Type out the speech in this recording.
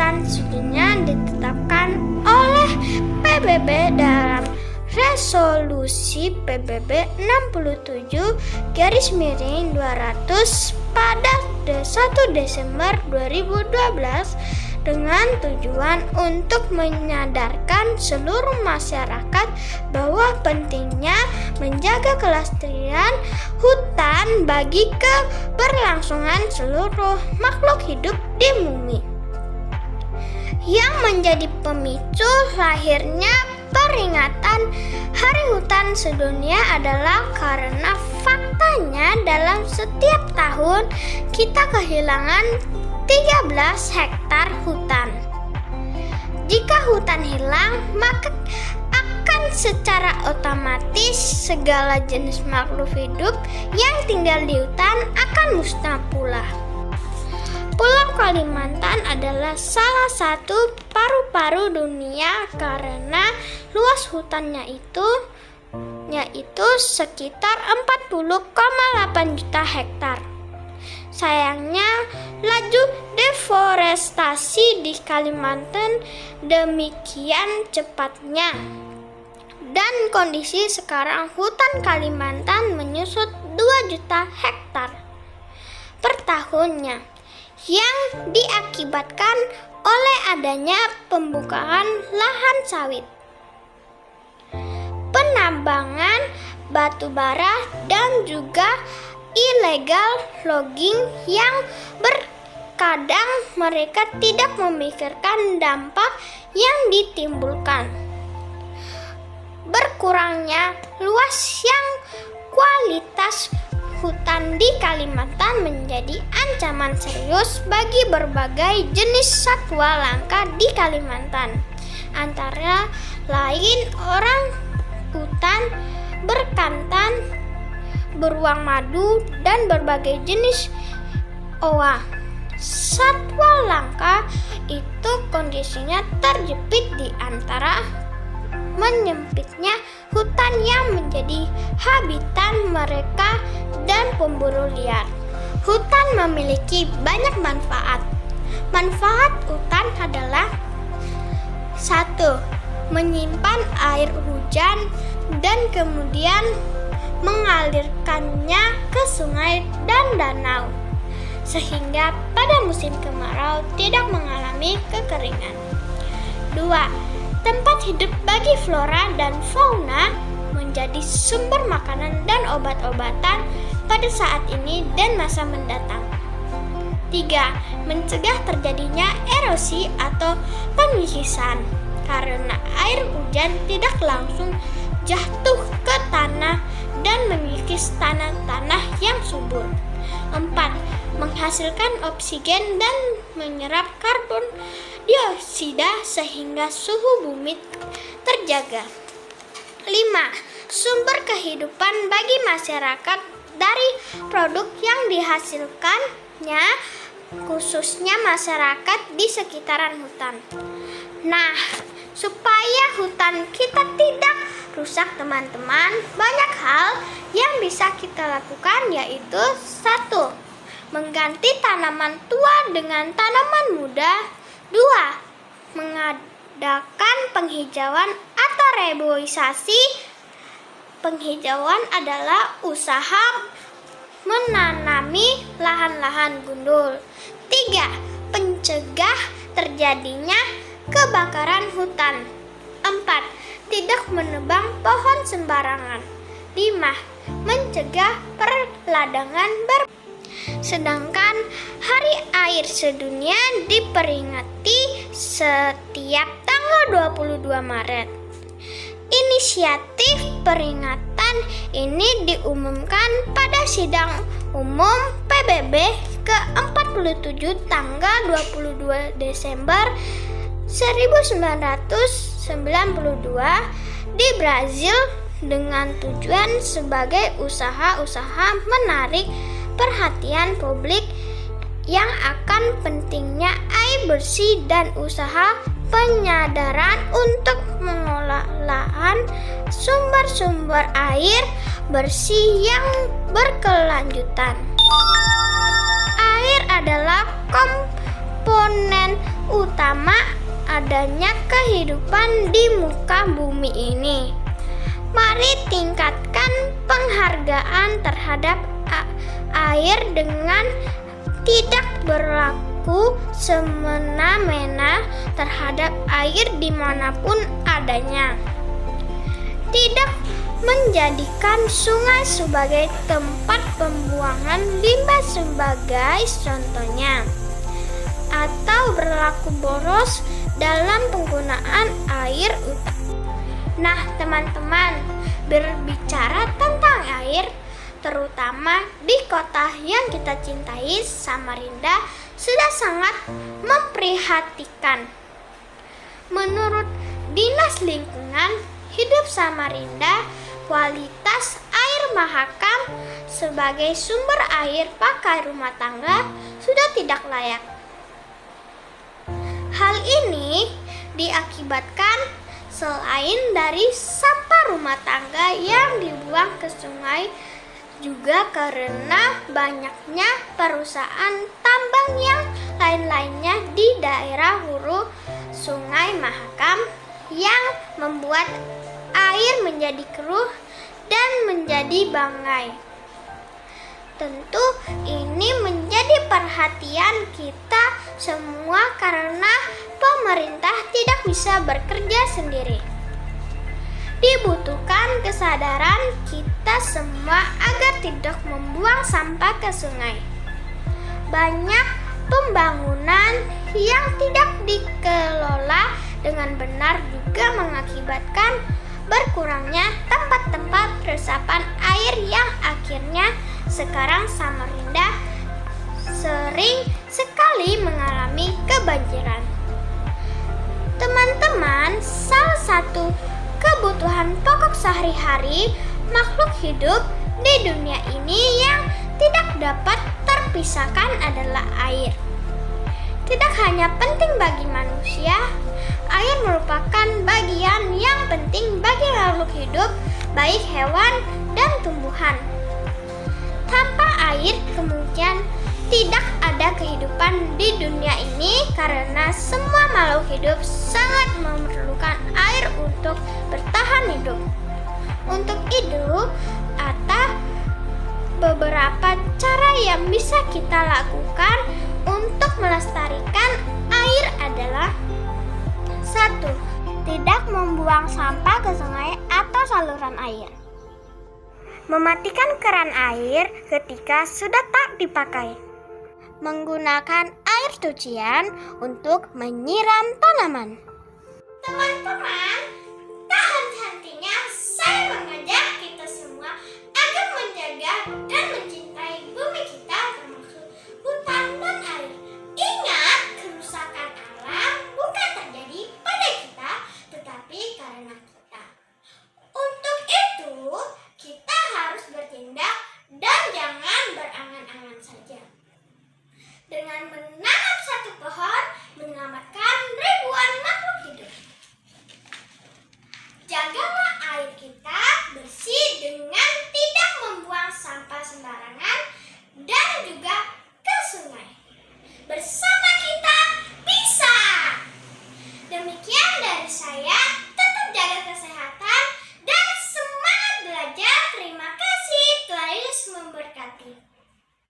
hutan sedunia ditetapkan oleh PBB dalam Resolusi PBB 67/200 pada 1 Desember 2012 dengan tujuan untuk menyadarkan seluruh masyarakat bahwa pentingnya menjaga kelestarian hutan bagi keberlangsungan seluruh makhluk hidup di bumi. Yang menjadi pemicu lahirnya peringatan Hari Hutan Sedunia adalah karena faktanya dalam setiap tahun kita kehilangan 13 hektar hutan. Jika hutan hilang, maka akan secara otomatis segala jenis makhluk hidup yang tinggal di hutan akan musnah pula. Pulau Kalimantan adalah salah satu paru-paru dunia karena luas hutannya yaitu sekitar 40,8 juta hektar. Sayangnya, laju deforestasi di Kalimantan demikian cepatnya. Dan kondisi sekarang hutan Kalimantan menyusut 2 juta hektar per tahunnya, yang diakibatkan oleh adanya pembukaan lahan sawit, penambangan batu bara, dan juga illegal logging yang terkadang mereka tidak memikirkan dampak yang ditimbulkan. Berkurangnya luas yang kualitas hutan di Kalimantan menjadi ancaman serius bagi berbagai jenis satwa langka di Kalimantan, antara lain orang hutan, bekantan, beruang madu, dan berbagai jenis owa. Satwa langka itu kondisinya terjepit di antara menyempitnya hutan yang menjadi habitat mereka dan pemburu liar. Hutan memiliki banyak manfaat. Manfaat hutan adalah 1. Menyimpan air hujan dan kemudian mengalirkannya ke sungai dan danau, sehingga pada musim kemarau tidak mengalami kekeringan. 2. Tempat hidup bagi flora dan fauna, menjadi sumber makanan dan obat-obatan pada saat ini dan masa mendatang. 3. Mencegah terjadinya erosi atau pengikisan, karena air hujan tidak langsung jatuh ke tanah dan mengikis tanah-tanah yang subur. 4. Menghasilkan oksigen dan menyerap karbon dioksida sehingga suhu bumi terjaga. 5. Sumber kehidupan bagi masyarakat dari produk yang dihasilkannya, khususnya masyarakat di sekitaran hutan. Nah, supaya hutan kita tidak rusak teman-teman, banyak hal yang bisa kita lakukan, yaitu 1. Mengganti tanaman tua dengan tanaman muda. 2. Mengadakan penghijauan atau reboisasi. Penghijauan adalah usaha menanami lahan-lahan gundul. 3. Pencegah terjadinya kebakaran hutan. 4. Tidak menebang pohon sembarangan. 5. Mencegah perladangan Sedangkan Hari Air Sedunia diperingati setiap tanggal 22 Maret. Inisiatif peringatan ini diumumkan pada sidang umum PBB ke-47 tanggal 22 Desember 1992 di Brazil dengan tujuan sebagai usaha-usaha menarik perhatian publik yang akan pentingnya air bersih dan usaha penyadaran untuk mengolah lahan sumber-sumber air bersih yang berkelanjutan. Air adalah komponen utama adanya kehidupan di muka bumi ini. Mari tingkatkan penghargaan terhadap air dengan tidak berlaku semena-mena terhadap air dimanapun adanya. Tidak menjadikan sungai sebagai tempat pembuangan limbah sebagai contohnya, atau berlaku boros dalam penggunaan air utama. Nah, teman-teman, berbicara tentang air, terutama di kota yang kita cintai, Samarinda, sudah sangat memprihatinkan. Menurut Dinas Lingkungan Hidup Samarinda, kualitas air Mahakam sebagai sumber air pakai rumah tangga sudah tidak layak. Hal ini diakibatkan selain dari sampah rumah tangga yang dibuang ke sungai, juga karena banyaknya perusahaan tambang yang lain-lainnya di daerah hulu Sungai Mahakam yang membuat air menjadi keruh dan menjadi bangkai. Tentu ini menjadi perhatian kita semua karena pemerintah tidak bisa bekerja sendiri. Dibutuhkan kesadaran kita semua agar tidak membuang sampah ke sungai. Banyak pembangunan yang tidak dikelola dengan benar juga mengakibatkan berkurangnya tempat-tempat resapan air yang akhirnya sekarang Samarinda sering sekali mengalami kebanjiran. Teman-teman, salah satu kebutuhan pokok sehari-hari makhluk hidup di dunia ini yang tidak dapat terpisahkan adalah air. Tidak hanya penting bagi manusia, air merupakan bagian yang penting bagi makhluk hidup, baik hewan dan tumbuhan. Tanpa air kemungkinan tidak ada kehidupan di dunia ini karena semua makhluk hidup sangat memerlukan air untuk bertahan hidup. Untuk itu, ada beberapa cara yang bisa kita lakukan untuk melestarikan air adalah: 1. Tidak membuang sampah ke sungai atau saluran air. Mematikan keran air ketika sudah tak dipakai. Menggunakan air cucian untuk menyiram tanaman. Teman-teman, tak henti-hentinya saya mengajak kita semua agar menjaga dan mencintai bumi kita, termasuk hutan dan air. Ingat, kerusakan alam bukan terjadi pada kita, tetapi karena kita. Untuk itu, kita harus bertindak dan jangan berangan-angan saja. Dengan benar